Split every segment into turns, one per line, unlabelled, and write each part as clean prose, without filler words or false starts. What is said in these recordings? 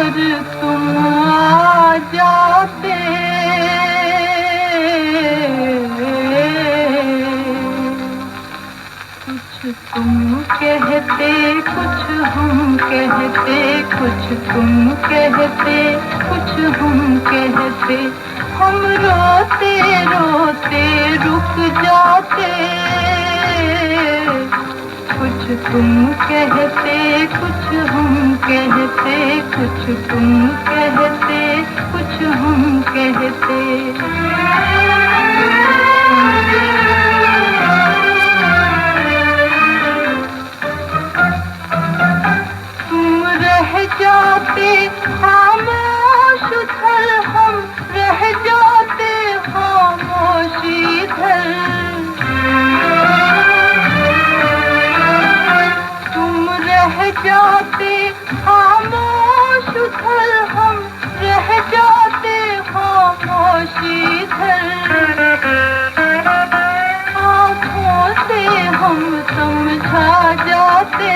तुम आ जाते, कुछ तुम कहते कुछ हम कहते, कुछ तुम कहते कुछ हम कहते, हम रोते रोते रुक जाते। कुछ तुम कहते कुछ हम कहते, कुछ तुम कहते कुछ हम कहते। तुम रह जाते खामोश उधर, हम रह जाते खामोश इधर। तुम रह जाते खामोश उधर, हम रह जाते खामोश इधर। आँखों से हम समझा जाते,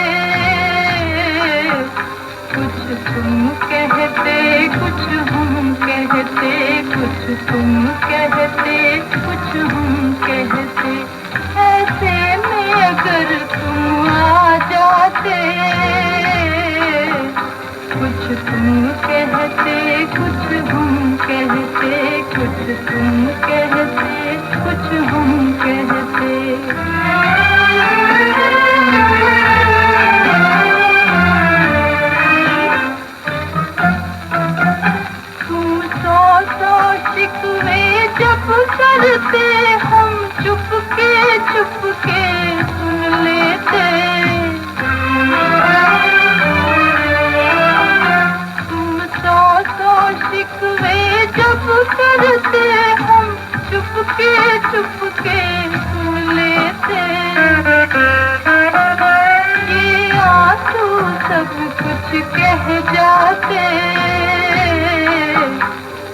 कुछ तुम कहते कुछ हम कहते, कुछ तुम कहते कुछ हम कहते। ऐसे में अगर तुम आ जाते, कुछ तुम कहते कुछ हम कहते, कुछ तुम कहते कुछ हम कहते। शिकवे जब करते हम चुपके चुपके सुन लेते। तुम सौ शिकवे जब करते हम चुपके चुपके सुन लेते। ये आंसू सब कुछ कह जाते,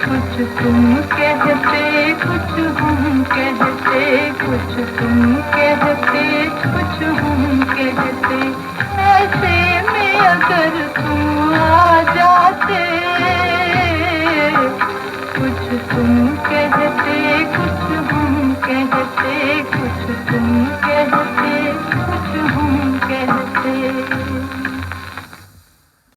कुछ तुम कहते कुछ हम कहते, कुछ तुम कहते कुछ हम कहते। ऐसे में अगर तुम आ जाते, कुछ तुम